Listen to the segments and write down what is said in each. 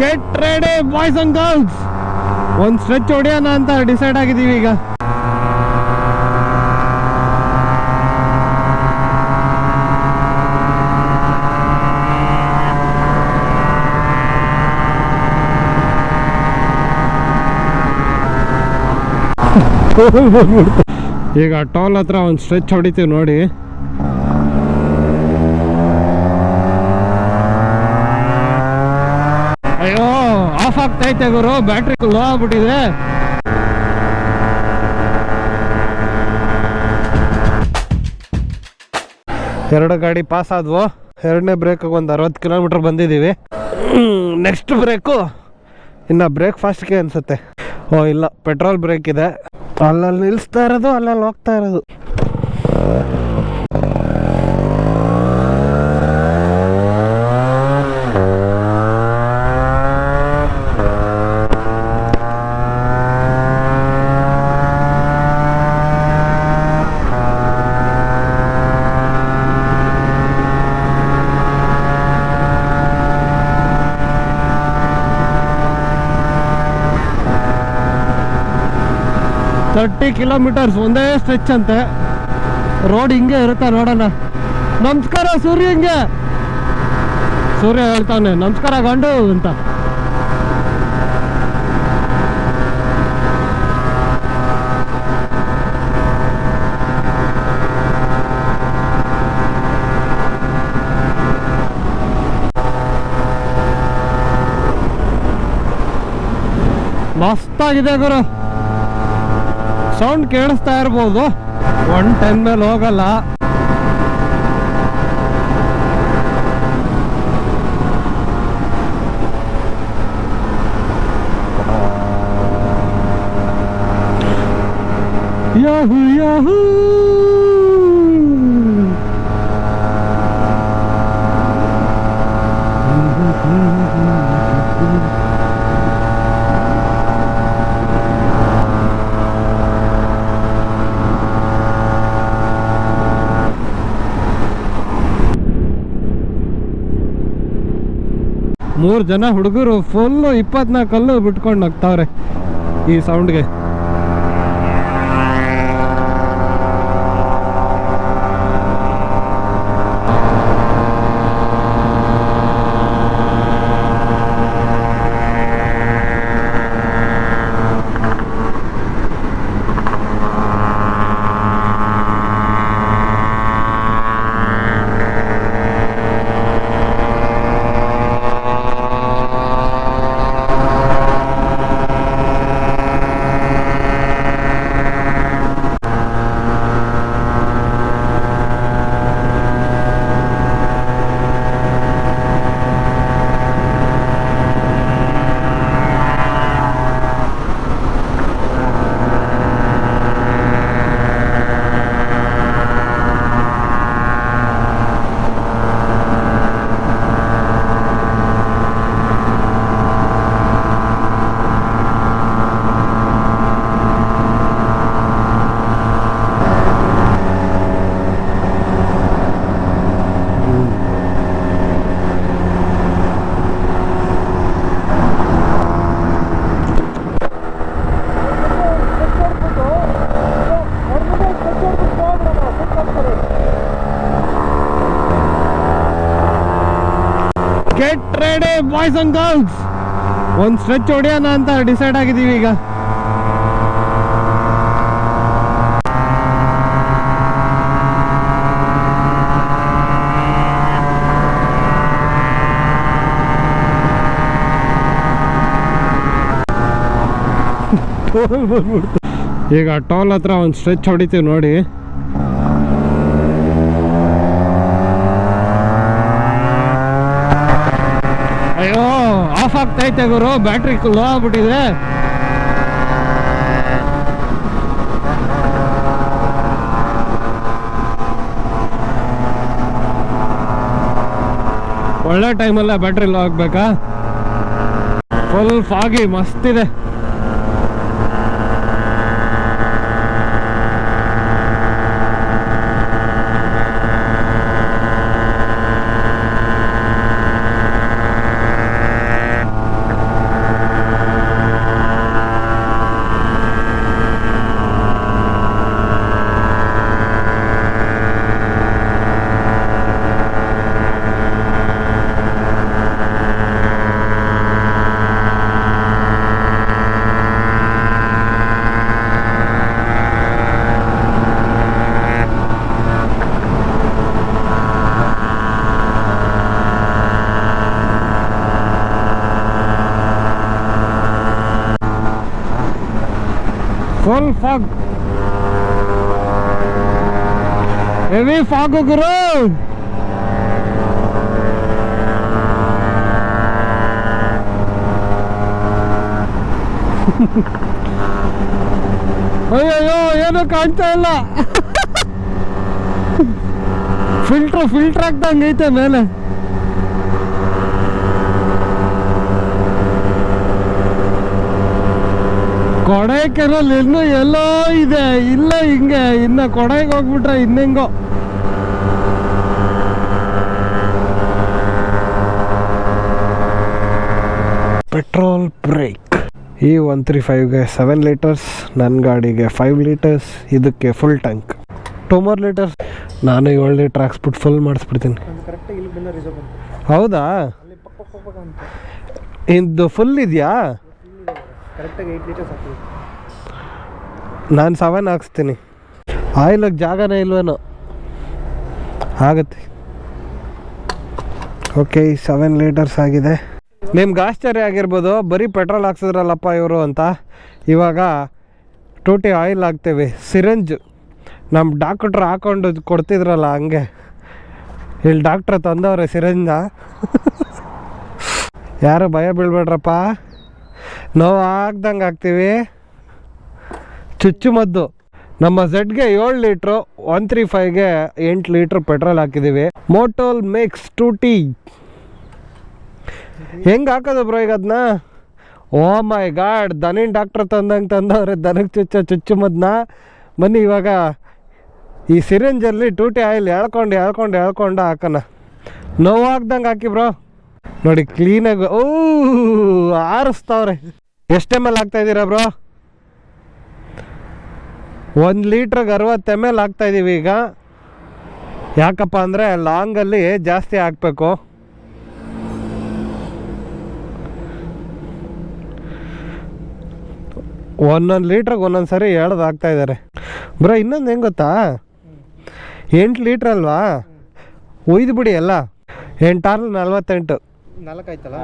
Get ready boys and girls, ಒಂದು stretch ಹೊಡಿಯೋಣ ಅಂತ ಡಿಸೈಡ್ ಆಗಿದ್ದೀವಿ ಈಗ. ಈಗ ಟೋಲ್ ಹತ್ರ ಒಂದು ಸ್ಟ್ರೆಚ್ ಹೊಡಿತೀವಿ ನೋಡಿ. ಅಯ್ಯೋ ಆಫ್ ಆಗ್ತೈತೆ ಗುರು, ಬ್ಯಾಟ್ರಿ ಲೋ ಆಗ್ಬಿಟ್ಟಿದೆ. ಎರಡು ಗಾಡಿ ಪಾಸ್ ಆದ್ವು. ಎರಡನೇ ಬ್ರೇಕ್ ಒಂದು 60 ಕಿಲೋಮೀಟರ್ ಬಂದಿದ್ದೀವಿ. ನೆಕ್ಸ್ಟ್ ಬ್ರೇಕು ಇನ್ನು ಬ್ರೇಕ್ಫಾಸ್ಟ್ಗೆ ಅನ್ಸುತ್ತೆ. ಓ ಇಲ್ಲ, ಪೆಟ್ರೋಲ್ ಬ್ರೇಕ್ ಇದೆ. ಅಲ್ಲಲ್ಲಿ ನಿಲ್ಲಿಸ್ತಾ ಇರೋದು, ಅಲ್ಲಲ್ಲಿ ಹೋಗ್ತಾ ಇರೋದು. $30 ಕಿಲೋಮೀಟರ್ಸ್ ಒಂದೇ ಸ್ಟ್ರೆಚ್ ಅಂತೆ. ರೋಡ್ ಹಿಂಗೆ ಇರುತ್ತೆ ನೋಡೋಣ. ನಮಸ್ಕಾರ ಸೂರ್ಯ, ಹಿಂಗೆ ಸೂರ್ಯ ಹೇಳ್ತಾನೆ ನಮಸ್ಕಾರ ಗಂಡು ಅಂತ. ಮಸ್ತಾಗಿದೆ ಗುರು, ಸೌಂಡ್ ಕೇಳಿಸ್ತಾ ಇರ್ಬೋದು. 110 ಮೇಲೆ ಹೋಗಲ್ಲ. ಯಾಹೂ ಯಾಹೂ ಮೂರು ಜನ ಹುಡುಗರು ಫುಲ್ಲು 24 ಕಲ್ಲು ಬಿಟ್ಕೊಂಡು ಹೋಗ್ತಾವ್ರೆ ಈ ಸೌಂಡ್ಗೆ. Get ready boys and girls, ಒಂದು ಸ್ಟ್ರೆಚ್ ಹೊಡಿಯೋಣ ಅಂತ ಡಿಸೈಡ್ ಆಗಿದ್ದೀವಿ ಈಗ. ಈಗ ಟೋಲ್ ಹತ್ರ ಒಂದು ಸ್ಟ್ರೆಚ್ ಹೊಡಿತೀವಿ ನೋಡಿ. ಅಯ್ಯೋ ಆಫ್ ಆಗ್ತೈತೆ ಗುರು, ಬ್ಯಾಟ್ರಿ ಲೋ ಆಗ್ಬಿಟ್ಟಿದೆ. ಒಳ್ಳೆ ಟೈಮಲ್ಲೇ ಬ್ಯಾಟ್ರಿ ಲೋ ಆಗ್ಬೇಕಾ? ಫುಲ್ ಫಾಗಿ ಮಸ್ತಿದೆ. ಫುಲ್ ಫಾಗ್, ಹೆವಿ ಫಾಗು ಗುರು. ಅಯ್ಯಯ್ಯೋ ಏನೂ ಕಾಣ್ತಾ ಇಲ್ಲ. ಫಿಲ್ಟರ್ ಆಗ್ದಂಗೆ ಐತೆ ಮೇಲೆ. ಕೊಡೈಕೆನಾಲ್ ಇನ್ನೂ ಎಲ್ಲೋ ಇದೆ, ಇಲ್ಲ ಹಿಂಗೆ ಇನ್ನು ಕೊಡೈಗೆ ಹೋಗ್ಬಿಟ್ರೆ ಇನ್ನೆಂಗೋ. Petrol break. ಈ 135ಗೆ 7 ಲೀಟರ್ಸ್, ನನ್ನ ಗಾಡಿಗೆ 5 ಲೀಟರ್ಸ್, ಇದಕ್ಕೆ ಫುಲ್ ಟ್ಯಾಂಕ್ 2 more ಲೀಟರ್ಸ್. ನಾನು 7 ಲೀಟರ್ ಹಾಕ್ಸ್ಬಿಟ್ಟು ಫುಲ್ ಮಾಡಿಸ್ಬಿಡ್ತೀನಿ. ಹೌದಾ, ಇದು ಫುಲ್ ಇದೆಯಾ? ನಾನು 7 ಹಾಕ್ಸ್ತೀನಿ. ಆಯಿಲಿಗೆ ಜಾಗನೇ ಇಲ್ವೇನೋ, ಆಗುತ್ತೆ. ಓಕೆ, 7 ಲೀಟರ್ಸ್ ಆಗಿದೆ. ನಿಮ್ಗೆ ಆಶ್ಚರ್ಯ ಆಗಿರ್ಬೋದು, ಬರೀ ಪೆಟ್ರೋಲ್ ಹಾಕ್ಸಿದ್ರಲ್ಲಪ್ಪ ಇವರು ಅಂತ. ಇವಾಗ 2T ಆಯಿಲ್ ಹಾಕ್ತೇವೆ. ಸಿರಂಜ್ ನಮ್ಮ ಡಾಕ್ಟ್ರು ಹಾಕೊಂಡು ಕೊಡ್ತಿದ್ರಲ್ಲ ಹಂಗೆ, ಇಲ್ಲಿ ಡಾಕ್ಟ್ರ್ ತಂದವ್ರೆ ಸಿರಂಜ. ಯಾರು ಭಯ ಬೀಳ್ಬೇಡ್ರಪ್ಪ, ನೋವು ಆಗ್ದಂಗೆ ಹಾಕ್ತೀವಿ. ಚುಚ್ಚುಮದ್ದು. ನಮ್ಮ ಝೆಡ್ಗೆ 7 ಲೀಟ್ರು, 135ಗೆ 8 ಲೀಟ್ರ್ ಪೆಟ್ರೋಲ್ ಹಾಕಿದ್ದೀವಿ. ಮೋಟೋಲ್ ಮೇಕ್ಸ್ 2T. ಹೆಂಗೆ ಹಾಕೋದು ಬ್ರೋ ಈಗ ಅದನ್ನ? ಓ ಮೈ ಗಾಡ್, ದನಿನ್ ಡಾಕ್ಟ್ರ್ ತಂದವ್ರೆ ದನಕ್ಕೆ ಚುಚ್ಚುಮದ್ದನ್ನ. ಬನ್ನಿ ಇವಾಗ ಈ ಸಿರಿಂಜಲ್ಲಿ 2T ಆಯಿಲ್ ಎಳ್ಕೊಂಡು ಹಾಕೋಣ. ನೋವಾಗ್ದಂಗೆ ಹಾಕಿ ಬ್ರೋ. ನೋಡಿ ಕ್ಲೀನಾಗಿ. ಓ, ಆರಿಸ್ತಾವ್ರೆ. ಎಷ್ಟು ml ಹಾಕ್ತಾಯಿದ್ದೀರಾ ಬ್ರೋ? 1 ಲೀಟ್ರಿಗೆ 60 ml ಹಾಕ್ತಾಯಿದ್ದೀವಿ ಈಗ. ಯಾಕಪ್ಪ ಅಂದರೆ ಲಾಂಗಲ್ಲಿ ಜಾಸ್ತಿ ಹಾಕಬೇಕು. ಒಂದೊಂದು ಲೀಟ್ರಿಗೆ ಒಂದೊಂದು ಸರಿ ಎಳ್ದು ಹಾಕ್ತಾಯಿದ್ದಾರೆ ಬ್ರೋ. ಇನ್ನೊಂದು ಹೆಂಗೆ ಗೊತ್ತಾ, 8 ಲೀಟ್ರ್ ಅಲ್ವಾ, ಒಯ್ದು ಬಿಡಿ ಎಲ್ಲ. 8 6 48. 4 ಆಯ್ತಲ್ಲ,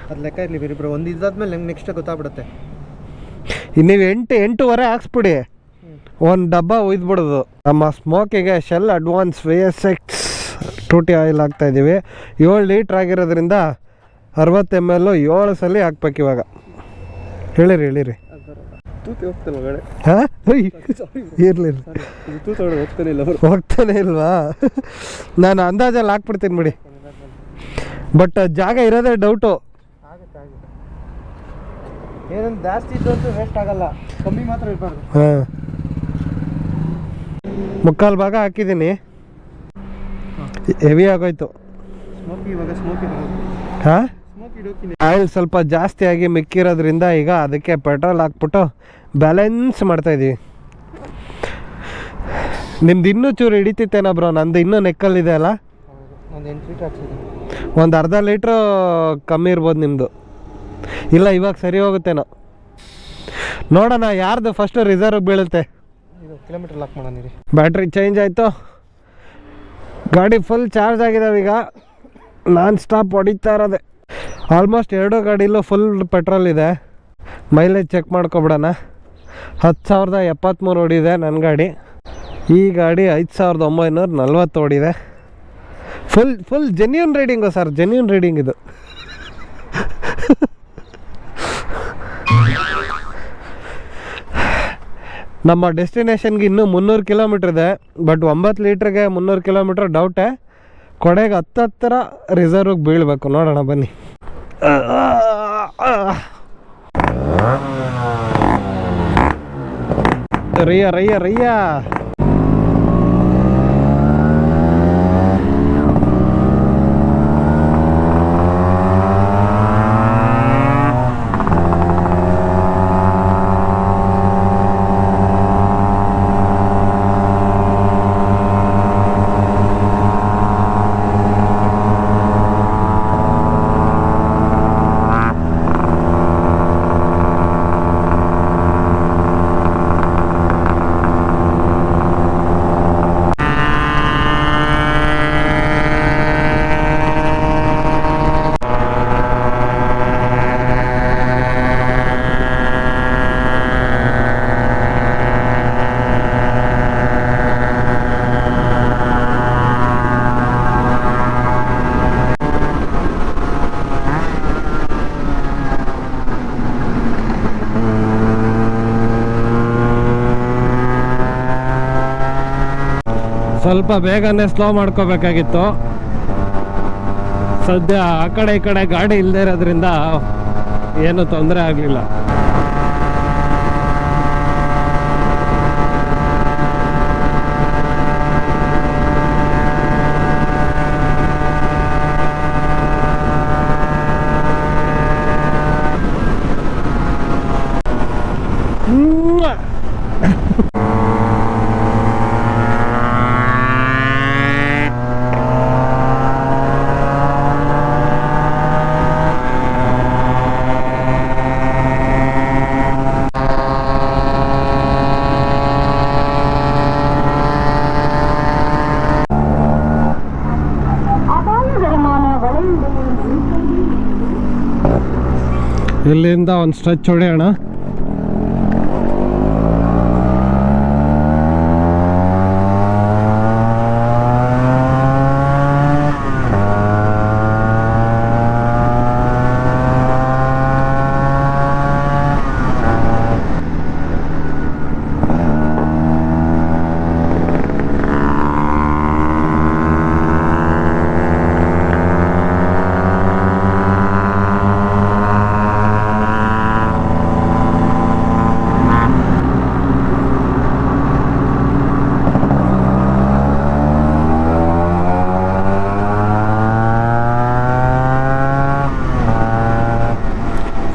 ಅದು ಲೆಕ್ಕ ಇರಲಿ ಬೇರೆ ಬ್ರೋ. ಒಂದು ಇದಾದ್ಮೇಲೆ ನಂಗೆ ನೆಕ್ಸ್ಟ್ ಗೊತ್ತಾಗ್ಬಿಡುತ್ತೆ. ನೀವು 8-8.5 ಹಾಕ್ಸ್ಬಿಡಿ, ಒಂದು ಡಬ್ಬ ಒಯ್ದುಬಿಡೋದು. ನಮ್ಮ ಸ್ಮೋಕಿಗೆ Shell Advance VSX 2T oil ಹಾಕ್ತಾಯಿದ್ದೀವಿ. 7 ಲೀಟ್ರ್ ಆಗಿರೋದ್ರಿಂದ 60 ml 7 ಸಲ ಹಾಕ್ಬೇಕು ಇವಾಗ. ಹೇಳಿರಿ. ಹಾಂ, ಇರಲಿ, ಹೋಗ್ತಾನೆ ಇಲ್ವಾ? ನಾನು ಅಂದಾಜಲ್ಲಿ ಹಾಕ್ಬಿಡ್ತೀನಿ ಬಿಡಿ. ಬಟ್ ಜಾಗ ಇರೋದೇ ಡೌಟು. ಏನಂತ ಜಾಸ್ತಿ ಇದ್ದು ವೇಸ್ಟ್ ಆಗಲ್ಲ, ಕಮ್ಮಿ ಮಾತ್ರ ಇರಬಾರ್ದು. ಹಾಂ, 3/4 ಭಾಗ ಹಾಕಿದ್ದೀನಿ, ಹೆವಿ ಆಗೋಯ್ತು. ಹಾಂ, ಆಯಿಲ್ ಸ್ವಲ್ಪ ಜಾಸ್ತಿ ಆಗಿ ಮಿಕ್ಕಿರೋದ್ರಿಂದ ಈಗ ಅದಕ್ಕೆ ಪೆಟ್ರೋಲ್ ಹಾಕ್ಬಿಟ್ಟು ಬ್ಯಾಲೆನ್ಸ್ ಮಾಡ್ತಾಯಿದ್ದೀವಿ. ನಿಮ್ದು ಇನ್ನೂ ಚೂರು ಹಿಡಿತಿತ್ತೇನೋ ಬ್ರೋ? ನಂದು ಇನ್ನೂ ನೆಕ್ಕಲ್ಲಿದೆ ಅಲ್ಲ. ಒಂದು ಅರ್ಧ ಲೀಟ್ರು ಕಮ್ಮಿ ಇರ್ಬೋದು ನಿಮ್ಮದು. ಇಲ್ಲ, ಇವಾಗ ಸರಿ ಹೋಗುತ್ತೇನೋ. ನೋಡೋಣ ಯಾರ್ದು ಫಸ್ಟ್ ರಿಸರ್ವ್ ಬೀಳುತ್ತೆ. ಕಿಲೋಮೀಟರ್ ಲಾಕ್ ಮಾಡೋಣ. ಬ್ಯಾಟ್ರಿ ಚೇಂಜ್ ಆಯಿತು, ಗಾಡಿ ಫುಲ್ ಚಾರ್ಜ್ ಆಗಿದ್ದಾವೆ ಈಗ. ನಾನ್ ಸ್ಟಾಪ್ ಹೊಡಿತಾ ಇರೋದೆ. ಆಲ್ಮೋಸ್ಟ್ 2 ಗಾಡಿಲೂ ಫುಲ್ ಪೆಟ್ರೋಲ್ ಇದೆ. ಮೈಲೇಜ್ ಚೆಕ್ ಮಾಡ್ಕೊಬಿಡೋಣ. 10,073 ಓಡಿದೆ ನನ್ನ ಗಾಡಿ. ಈ ಗಾಡಿ 5,940 ಓಡಿದೆ. Full genuine reading sir, genuine reading ಇದು. ನಮ್ಮ ಡೆಸ್ಟಿನೇಷನ್ಗೆ ಇನ್ನೂ 300 ಕಿಲೋಮೀಟ್ರ್ ಇದೆ. ಬಟ್ 9 ಲೀಟ್ರಿಗೆ 300 ಕಿಲೋಮೀಟ್ರ್ ಡೌಟೇ. ಕೊನೆಗೆ 10 ಹತ್ತಿರ ರಿಸರ್ವ್ಗೆ ಬೀಳಬೇಕು. ನೋಡೋಣ ಬನ್ನಿ. ರಯ್ಯ ಸ್ವಲ್ಪ ಬೇಗನೆ ಸ್ಲೋ ಮಾಡ್ಕೋಬೇಕಾಗಿತ್ತು. ಸದ್ಯ ಆ ಕಡೆ ಈ ಕಡೆ ಗಾಡಿ ಇಲ್ಲದೆ ಇರೋದ್ರಿಂದ ಏನು ತೊಂದರೆ ಆಗಲಿಲ್ಲ. ಇಲ್ಲಿಂದ ಒಂದು ಸ್ಟ್ರೆಚ್ ಹೊಡೆಯೋಣ.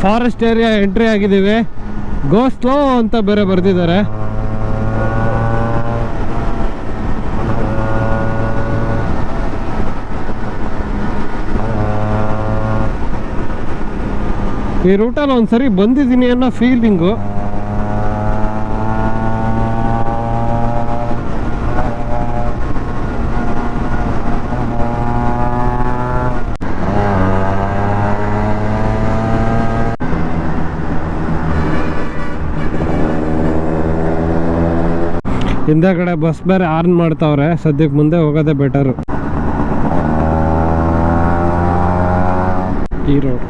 ಫಾರೆಸ್ಟ್ ಏರಿಯಾ ಎಂಟ್ರಿ ಆಗಿದ್ದೀವಿ. ಗೋ ಸ್ಲೋ ಅಂತ ಬೇರೆ ಬರ್ತಿದ್ದಾರೆ. ಈ ರೂಟಲ್ಲಿ ಒಂದ್ಸರಿ ಬಂದಿದ್ದೀನಿ ಅನ್ನೋ ಫೀಲಿಂಗು. ಹಿಂದೆ ಕಡೆ ಬಸ್ ಬೇರೆ ಆರ್ನ್ ಮಾಡ್ತಾವ್ರೆ. ಸದ್ಯಕ್ಕೆ ಮುಂದೆ ಹೋಗೋದೇ ಬೆಟರು ಈ ರೋಡ್.